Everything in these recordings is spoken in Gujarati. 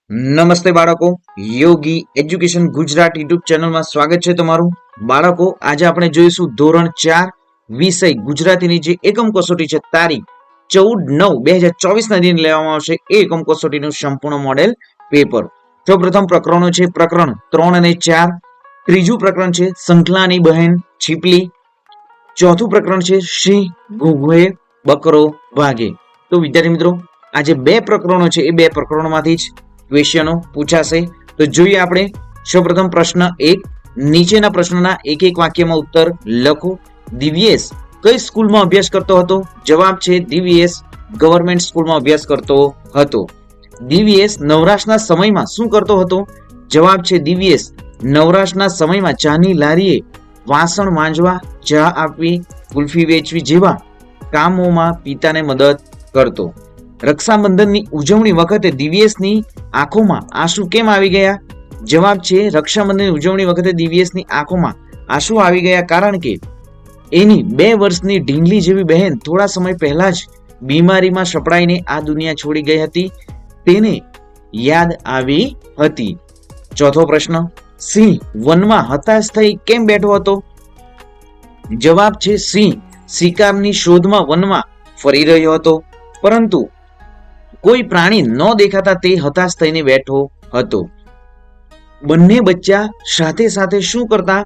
નમસ્તે બાળકો, યોગી એજ્યુકેશન ગુજરાત યુટ્યુબ ચેનલમાં સ્વાગત છે તમારું. બાળકો, આજે આપણે જોઈશું ધોરણ 4 વિષય ગુજરાતીની જે એકમ કસોટી છે તારીખ 14/9/2024 ના દિન લેવામાં આવશે એ એકમ કસોટીનું સંપૂર્ણ મોડેલ પેપર. સૌપ્રથમ પ્રકરણો છે પ્રકરણ 3 અને 4. ત્રીજું પ્રકરણ છે સંખલાની બહેન છીપલી. ચોથું પ્રકરણ છે સિંહ ઘૂઘે બકરો ભાગે. તો વિદ્યાર્થી મિત્રો, આ જે બે પ્રકરણો છે એ બે પ્રકરણોમાંથી જ ક્વેશ્ચનો પૂછાશે. તો જોઈએ આપણે. સૌપ્રથમ પ્રશ્ન 1. નીચેના પ્રશ્નના એક એક વાક્યમાં ઉત્તર લખો. દિવ્યેશ કઈ સ્કૂલમાં અભ્યાસ કરતો હતો? જવાબ છે દિવ્યેશ ગવર્મેન્ટ સ્કૂલમાં અભ્યાસ કરતો હતો. દિવ્યેશ નવરાશના સમયમાં શું કરતો હતો? જવાબ છે દિવ્યેશ નવરાશના સમયમાં ચાની લારીએ વાસણ માંજવા, ચા આપવી, કુલ્ફી વેચવી જેવા કામોમાં પિતાને મદદ કરતો. રક્ષાબંધનની ઉજવણી વખતે દિવ્યેશની આંખોમાં આંસુ કેમ આવી ગયા? જવાબ છે રક્ષાબંધનની ઉજવણી વખતે દિવ્યેશની આંખોમાં આંસુ આવી ગયા કારણ કે એની 2 વર્ષની ઢીંગલી જેવી બહેન થોડા સમય પહેલા જ બીમારીમાં સપડાઈને આ દુનિયા છોડી ગઈ હતી. તેને યાદ આવી હતી. ચોથો પ્રશ્ન. સિંહ વનમાં હતાશ થઈ કેમ બેઠો હતો? જવાબ છે સિંહ શિકારની શોધમાં વનમાં ફરી રહ્યો હતો, પરંતુ કોઈ પ્રાણી ન દેખાતા તે હતાશ થઈને બેઠો હતો. બંને બચ્ચા સાથે સાથે શું કરતા?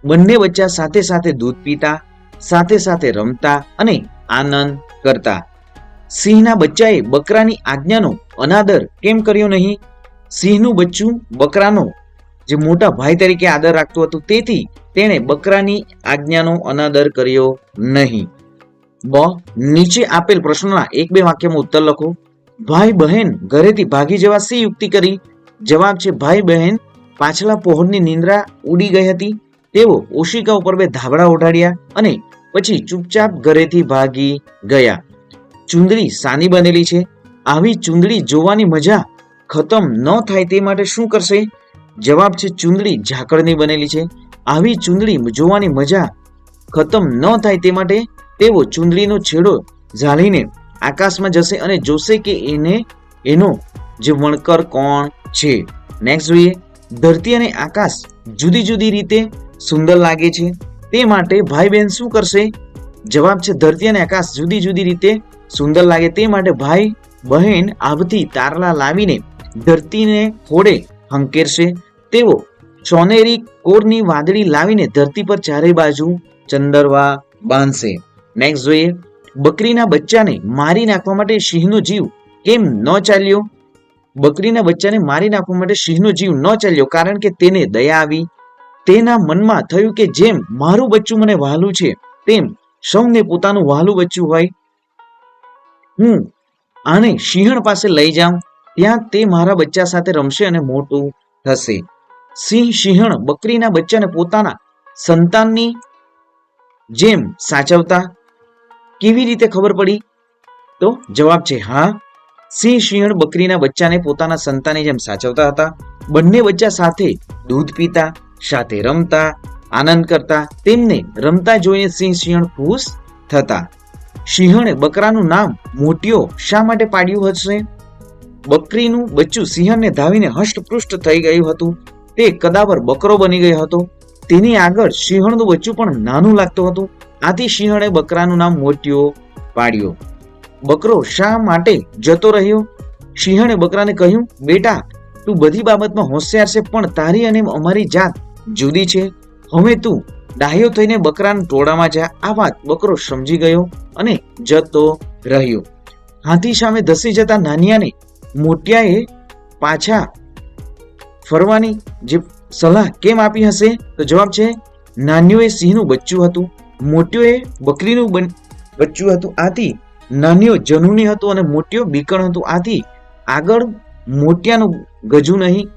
બંને બચ્ચા સાથે સાથે દૂધ પીતા, સાથે સાથે રમતા અને આનંદ કરતા. સિંહના બચ્ચાએ બકરાની આજ્ઞાનો અનાદર કેમ કર્યો નહીં? સિંહનું બચ્ચું બકરાનો જે મોટા ભાઈ તરીકે આદર રાખતું હતું, તેથી તેણે બકરાની આજ્ઞાનો અનાદર કર્યો નહીં. નીચે આપેલ પ્રશ્નોના 1-2 વાક્યમાં ઉત્તર લખો. ભાઈ બહેન ઘરેથી ભાગી જવા શી યુક્તિ કરી? જવાબ છે ભાઈ બહેન પાછલા પહોરની નિંદ્રા ઉડી ગઈ હતી. તેઓ ઓશિકા ઉપર 2 ધાબળા ઓઢાડ્યા અને પછી ચૂપચાપ ઘરેથી ભાગી ગયા. ચુંદડી સાની બનેલી છે. આવી ચુંદડી જોવાની મજા ખતમ ન થાય તે માટે શું કરશે? જવાબ છે ચુંદડી ઝાકળની બનેલી છે. આવી ચુંદડી જોવાની મજા ખતમ ન થાય તે માટે તેઓ ચુંદડીનો છેડો ઝાલીને આકાશમાં જશે અને જોશે કે એનો જે વણકર કોણ છે. નેક્સ્ટ જોઈએ. ધરતી અને આકાશ જુદી જુદી રીતે સુંદર લાગે છે, તે માટે ભાઈ બહેન શું કરશે? જવાબ છે ધરતી અને આકાશ જુદી જુદી રીતે સુંદર લાગે તે માટે ભાઈ બહેન આભથી તારલા લાવીને ધરતીને ખોડે હંકેરશે. તેઓ સોનેરી કોરની વાદળી લાવીને ધરતી પર ચારે બાજુ ચંદરવા બાંધશે. નેક્સ્ટ જોઈએ. બકરીના બચ્ચાને મારી નાખવા માટે સિંહનો જીવ કેમ ન ચાલ્યો? બકરીના બચ્ચાને મારી નાખવા માટે સિંહનો જીવ ન ચાલ્યો કારણ કે તેને દયા આવી. તેના મનમાં થયું કે જેમ મારું બચ્ચું મને વહાલું છે, તેમ સૌને પોતાનું વહાલું બચ્ચું હોય. હું આને સિંહણ પાસે લઈ જાઉં, ત્યાં તે મારા બચ્ચા સાથે રમશે અને મોટું થશે. સિંહણ બકરીના બચ્ચાને પોતાના સંતાનની જેમ સાચવતા કેવી રીતે ખબર પડી? તો જવાબ છે હા, સિંહણ બકરીના બચ્ચાને પોતાના સંતાનની જેમ સાચવતા હતા. બંને બચ્ચા સાથે દૂધ પીતા, સાથે રમતા, આનંદ કરતા. તેમને રમતા જોઈને સિંહણ ખુશ થતા. સિંહણે બકરાનું નામ મોટિયો શા માટે પાડ્યું હશે? બકરીનું બચ્ચું સિંહણને ધાવીને હષ્ટપૃષ્ટ થઈ ગયું હતું. તે કદાવર બકરો બની ગયો હતો. તેની આગળ સિંહણનું બચ્ચું પણ નાનું લાગતું હતું. આથી સિંહણે બકરાનું નામ મોટિયો પાડ્યો. બકરો શા માટે જતો રહ્યો? સિંહણે બકરાને કહ્યું, બેટા તું બધી બાબતમાં હોશિયાર છે, પણ તારી અને અમારી જાત જુદી છે. હવે તું ડાહ્યો થઈને બકરાના ટોળામાં જા. આ વાત બકરો સમજી ગયો અને જતો રહ્યો. હાથી સામે ધસી જતા નાનિયાને મોટિયાએ પાછા ફરવાની જે સલાહ કેમ આપી હશે? તો જવાબ છે નાન્યો એ સિંહનું બચ્ચું હતું, મોટિયો એ બકરીનું બચ્ચું હતું. આથી નાન્યો જનુની હતું અને મોટિયો બીકણ હતું. આથી આગળ મોટિયાનું ગજું નહીં.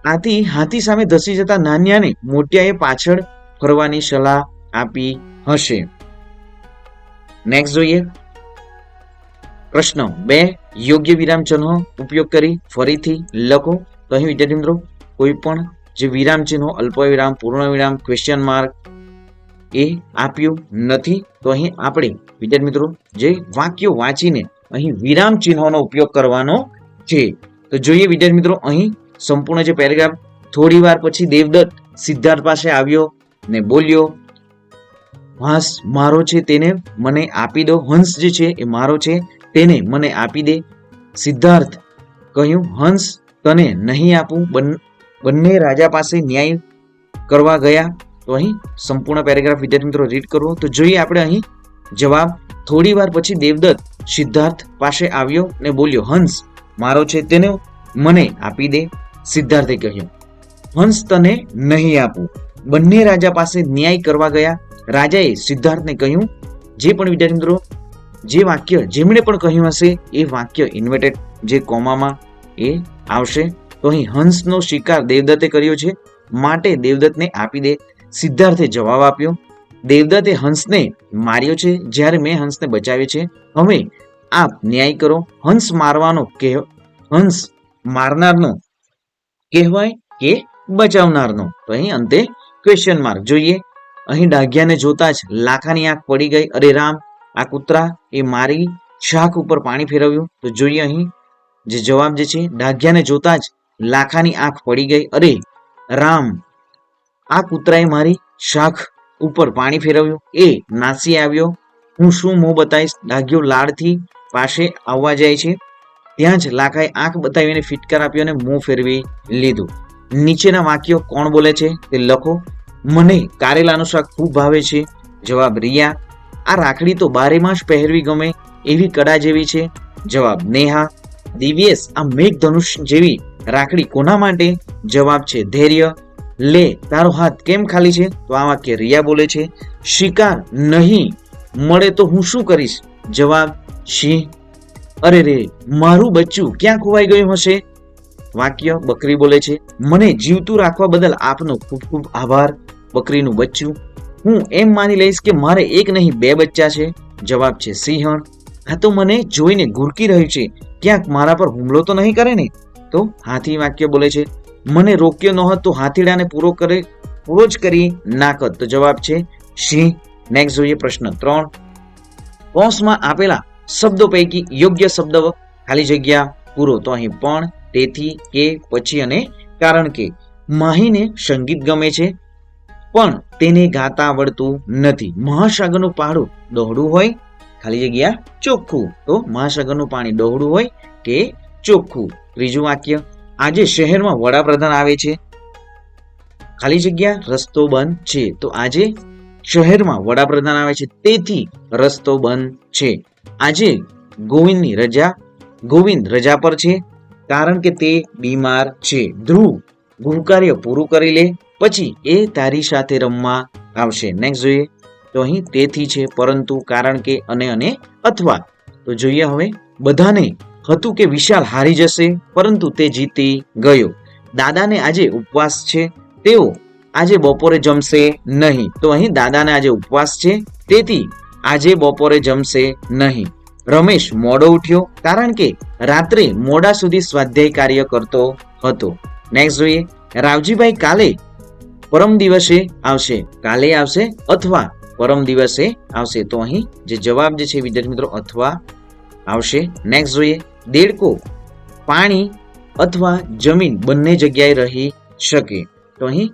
આથી હાથી સામે ધસી જતા નાન્યાને મોટિયાએ પાછળ ફરવાની સલાહ આપી હશે. નેક્સ્ટ જોઈએ. પ્રશ્ન 2. યોગ્ય વિરામ ચિહ્નો ઉપયોગ કરી ફરીથી લખો. તો અહીં વિદ્યાર્થી મિત્રો કોઈ પણ જે વિરામ ચિહ્નો અલ્પવિરામ, પૂર્ણ વિરામ, ક્વેશ્ચન માર્ક એ આપ્યું નથી. તો અહીં આપણે વિદ્યાર્થી મિત્રો જે વાક્યો વાંચીને અહીં વિરામ ચિહ્નોનો ઉપયોગ કરવાનો છે. તો જોઈએ વિદ્યાર્થી મિત્રો, અહીં સંપૂર્ણ જે પેરેગ્રાફ. થોડી વાર પછી દેવદત્ત સિદ્ધાર્થ પાસે આવ્યો ને બોલ્યો, હંસ મારો છે તેને મને આપી દો. હંસ જે છે એ મારો છે, તેને મને આપી દે. સિદ્ધાર્થ કહ્યું, હંસ તને નહીં આપું. બંને રાજા પાસે ન્યાય કરવા ગયા. તો અહીં સંપૂર્ણ પેરેગ્રાફ વિદ્યાર્થી મિત્રો રીડ કરવો. તો જોઈએ આપણે અહીં જવાબ. થોડી વાર પછી દેવદત્ત સિદ્ધાર્થ પાસે આવ્યો ને બોલ્યો, હંસ મારો છે તેને મને આપી દે. સિદ્ધાર્થે કહ્યું, હંસ તને નહીં આપું. બંને રાજા પાસે ન્યાય કરવા ગયા. રાજાએ સિદ્ધાર્થને કહ્યું, જે પણ વિદ્યાર્થી મિત્રો જે વાક્ય જેમણે પણ કહ્યું હશે એ વાક્ય ઇન્વર્ટેડ જે કોમામાં એ આવશે. તો અહીં હંસનો શિકાર દેવદત્તે કર્યો છે માટે દેવદત્તને આપી દે. સિદ્ધાર્થે જવાબ આપ્યો, દેવદત્તે હંસને માર્યો છે જ્યારે મેં હંસને બચાવ્યો છે. હવે આપ ન્યાય કરો. હંસ મારનારનો કહેવાય કે બચાવનારનો? તો અહીં અંતે ક્વેશ્ચન માર્ક. જોઈએ અહીં ડાઘિયાને જોતા જ લાખાની આંખ પડી ગઈ. અરે રામ, આ કૂતરા એ મારી શાખ ઉપર પાણી ફેરવ્યું. તો જોઈએ અહીં જે જવાબ જે છે, ડાઘિયાને જોતા જ લાખાની આંખ પડી ગઈ. અરે રામ, આ કૂતરાએ મારી શાખ ઉપર પાણી ફેરવ્યું. એ નાસી આવ્યો. હું શું મોં બતાવીશ? ડાઘિયો લાડથી પાસે આવવા જાય છે ત્યાં જ લાખાએ આંખ બતાવીને ફિટકાર આપ્યો અને મોં ફેરવી લીધું. નીચેના વાક્યો કોણ બોલે છે તે લખો. મને કારેલાનું શાક ખૂબ ભાવે છે. જવાબ રિયા. આ રાખડી તો બારે માસ પહેરવી ગમે એવી કડા જેવી છે. જવાબ નેહા. દિવ્યેશ, આ મેઘધનુષ જેવી રાખડી કોના માટે? જવાબ છે ધૈર્ય. લે, તારો હાથ કેમ ખાલી છે? તો આ વાક્ય રિયા બોલે છે. શિકાર નહીં મળે તો હું શું કરીશ? જવાબ સિંહ. અરે રે, મારું બચ્ચું ક્યાં ખોવાઈ ગયું હશે? વાક્ય બકરી બોલે છે. મને જીવતું રાખવા બદલ આપનો ખૂબ ખૂબ આભાર. બકરીનું બચ્ચું. હું એમ માની લઈશ કે મારે એક નહીં બે બચ્ચા છે. જવાબ છે સિંહણ. આ તો મને જોઈને ઘુરકી રહ્યું છે, ક્યાંક મારા પર હુમલો તો નહીં કરે ને? તો હાથી વાક્ય બોલે છે. મને રોક્યો ન હોત તો હાથીડાને પૂરો જ કરી નાખત. તો જવાબ છે સિંહ. નેક્સ્ટ જોઈએ પ્રશ્ન 3. કૌંસમાં આપેલા શબ્દો પૈકી યોગ્ય શબ્દ ખાલી જગ્યા પૂરો. તો અહીં પણ, તેથી, કે, પછી અને કારણ કે. માહીને સંગીત ગમે છે પણ તેને ગાતા આવડતું નથી. મહાસાગરનું પાણી ડહોળું હોય, ખાલી જગ્યા ચોખ્ખું. તો મહાસાગરનું પાણી ડહોળું હોય કે ચોખ્ખું. ત્રીજું વાક્ય, આજે શહેરમાં વડાપ્રધાન આવે છે, ખાલી જગ્યા રસ્તો બંધ છે. તો આજે શહેરમાં વડાપ્રધાન આવે છે તેથી રસ્તો બંધ છે. આજે ગોવિંદ રજા પર છે કારણ કે તે બીમાર છે. ધ્રુવ ગૃહકાર્ય પૂરું કરી લે પછી એ તારી સાથે રમવા આવશે. નેક્સ્ટ જોઈએ. તો અહીં તેથી છે, પરંતુ, કારણ કે, અને અથવા. તો જોઈએ હવે. બધાને હતું કે વિશાલ હારી જશે પરંતુ તે જીતી ગયો. દાદાને આજે ઉપવાસ છે, તેઓ આજે બપોરે જમશે નહીં. તો અહીં દાદાને આજે ઉપવાસ છે તેથી આજે બપોરે જમશે નહીં. રમેશ મોડો ઉઠ્યો કારણ કે રાત્રે મોડા સુધી સ્વાધ્યાય કાર્ય કરતો હતો. નેક્સ્ટ જોઈએ. રાવજીભાઈ કાલે પરમ દિવસે આવશે. કાલે આવશે અથવા પરમ દિવસે આવશે. તો અહીં જે જવાબ જે છે વિદ્યાર્થી મિત્રો અથવા આવશે. નેક્સ્ટ જોઈએ. દેડકો પાણી અથવા જમીન બંને જગ્યાએ રહી શકે. તો અહીં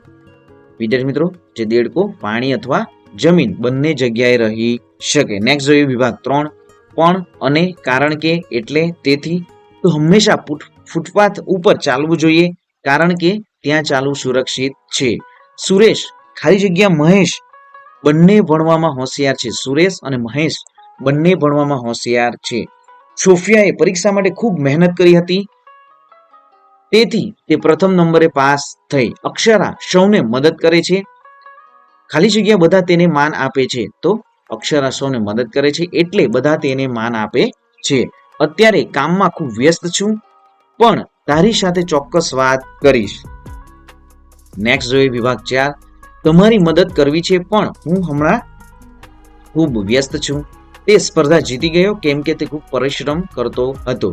વિદ્યાર્થી મિત્રો જે દેડકો પાણી અથવા જમીન બંને જગ્યાએ રહી શકે. નેક્સ્ટ જોઈએ વિભાગ 3. પણ, અને, કારણ કે, એટલે, તેથી. તો હંમેશા ફૂટપાથ ઉપર ચાલવું જોઈએ કારણ કે ત્યાં ચાલવું સુરક્ષિત છે. સુરેશ ખાલી જગ્યા મહેશ બંને ભણવામાં હોશિયાર છે. સુરેશ અને મહેશ બંને ભણવામાં હોશિયાર છે. સોફિયાએ પરીક્ષા માટે ખૂબ મહેનત કરી હતી તેથી તે પ્રથમ નંબરે પાસ થઈ. અક્ષરા સૌને મદદ કરે છે, ખાલી જગ્યા બધા તેને માન આપે છે. તો અક્ષરા સૌને મદદ કરે છે એટલે બધા તેને માન આપે છે. અત્યારે કામમાં ખૂબ વ્યસ્ત છું પણ તારી સાથે ચોક્કસ વાત કરીશ. નેક્સ્ટ જોઈએ વિભાગ 4. તમારી મદદ કરવી છે પણ હું હમણાં ખૂબ વ્યસ્ત છું. તે સ્પર્ધા જીતી ગયો કેમ કે તે ખૂબ પરિશ્રમ કરતો હતો.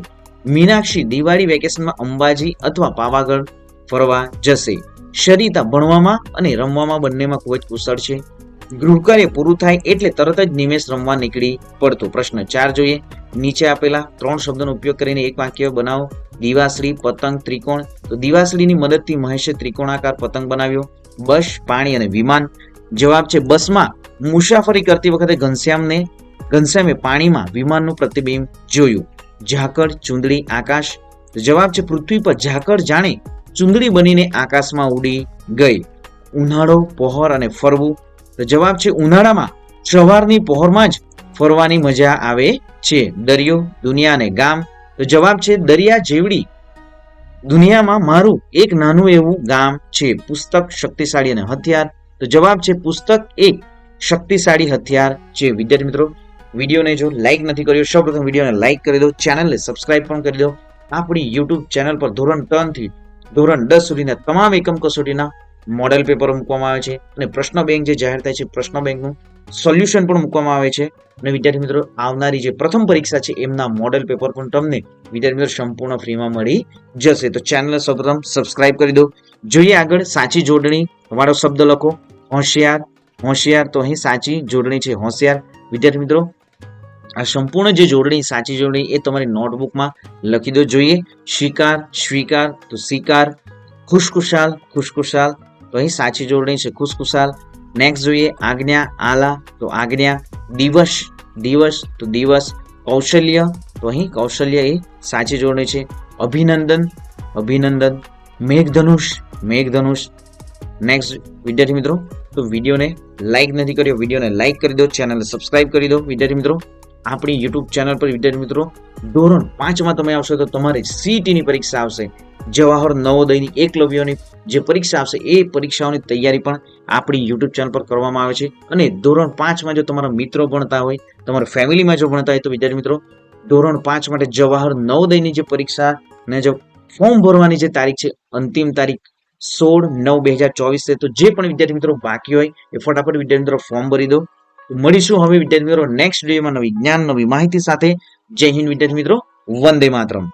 મીનાક્ષી દિવાળી વેકેશનમાં અંબાજી અથવા પાવાગઢ ફરવા જશે. શરીતા ભણવામાં અને રમવામાં બંનેમાં ખૂબ જ કુશળ છે. ગૃહકાર્ય પૂરું થાય એટલે તરત જ નિમેષ રમવા નીકળી પડતો. પ્રશ્ન 4 જોઈએ. નીચે આપેલા 3 શબ્દોનો ઉપયોગ કરીને એક વાક્ય બનાવો. દિવાસળી, પતંગ, ત્રિકોણ. તો દિવાસળીની મદદથી મહેશે ત્રિકોણાકાર પતંગ બનાવ્યો. બસ, પાણી અને વિમાન. જવાબ છે બસમાં મુસાફરી કરતી વખતે ઘનશ્યામે પાણીમાં વિમાનનું પ્રતિબિંબ જોયું. ઝાકળ, ચૂંદડી, આકાશ. તો જવાબ છે પૃથ્વી પર ઝાકળ જાણે ચૂંદડી બનીને આકાશમાં ઉડી ગઈ. ઉનાળો, પહોર અને ફરવું. તો જવાબ છે ઉનાળામાં સવારની પહોરમાં જ ફરવાની મજા આવે છે. દરિયો, દુનિયા અને ગામ. તો જવાબ છે દરિયા જેવડી દુનિયામાં મારું એક નાનું એવું ગામ છે. પુસ્તક, શક્તિશાળી અને હથિયાર. તો જવાબ છે પુસ્તક એક શક્તિશાળી હથિયાર છે. વિદ્યાર્થી મિત્રો, વિડીયોને જો લાઈક નથી કર્યો, સૌપ્રથમ વિડીયોને લાઈક કરી દો, ચેનલને સબસ્ક્રાઇબ પણ કરી દો. આપણી યુટ્યુબ ચેનલ પર ધોરણ 3 થી ધોરણ 10 સુધીના તમામ એકમ કસોટીના મોડેલ પેપરો મૂકવામાં આવે છે અને પ્રશ્ન બેંક જે જાહેર થાય છે પ્રશ્ન બેંકનું સોલ્યુશન પણ મૂકવામાં આવે છે. અને વિદ્યાર્થી મિત્રો, આવનારી જે પ્રથમ પરીક્ષા છે એમના મોડેલ પેપર પણ તમને વિદ્યાર્થી મિત્રો સંપૂર્ણ ફ્રીમાં મળી જશે. તો ચેનલને સૌપ્રથમ સબસ્ક્રાઇબ કરી દો. જોઈએ આગળ સાચી જોડણી વાળો શબ્દ લખો. હોશિયાર, હોશિયાર. તો અહીં સાચી જોડણી છે હોશિયાર. વિદ્યાર્થી મિત્રો, આ સંપૂર્ણ જે જોડણી સાચી જોડણી એ તમારી નોટબુકમાં લખી દો. જોઈએ શિકાર, સ્વીકાર. તો શિકાર. ખુશખુશાલ, ખુશખુશાલ. તો અહીં સાચી જોડણી છે ખુશખુશાલ. નેક્સ્ટ જોઈએ આજ્ઞા, આલા. તો આજ્ઞા. દિવસ, દિવસ. તો દિવસ. કૌશલ્ય. તો અહીં કૌશલ્ય એ સાચી જોડણી છે. અભિનંદન, અભિનંદન. મેઘધનુષ, મેઘધનુષ. નેક્સ્ટ વિદ્યાર્થી મિત્રો, તો વિડીયોને લાઈક નથી કર્યો, વિડીયોને લાઈક કરી દો, ચેનલને સબસ્ક્રાઇબ કરી દો. વિદ્યાર્થી મિત્રો, આપણી યુટ્યુબ ચેનલ પર વિદ્યાર્થી મિત્રો ધોરણ 5માં તમે આવશો તો તમારે સીઈટીની પરીક્ષા આવશે. જવાહર નવોદયની એકલવ્યની જે પરીક્ષા આવશે એ પરીક્ષાઓની તૈયારી પણ આપણી યુટ્યુબ ચેનલ પર કરવામાં આવે છે. અને ધોરણ 5માં જો તમારા મિત્રો ભણતા હોય, તમારા ફેમિલીમાં જો ભણતા હોય તો વિદ્યાર્થી મિત્રો ધોરણ 5 માટે જવાહર નવોદયની જે પરીક્ષા ને જો ફોર્મ ભરવાની જે તારીખ છે અંતિમ તારીખ 16/9/2024 છે. તો જે પણ વિદ્યાર્થી મિત્રો બાકી હોય એ ફટાફટ વિદ્યાર્થી મિત્રો ફોર્મ ભરી દો. મળીશું હવે વિદ્યાર્થી મિત્રો નેક્સ્ટ વિડીયોમાં નવી જ્ઞાન, નવી માહિતી સાથે. જય હિન્દ વિદ્યાર્થી મિત્રો, વંદે માતરમ.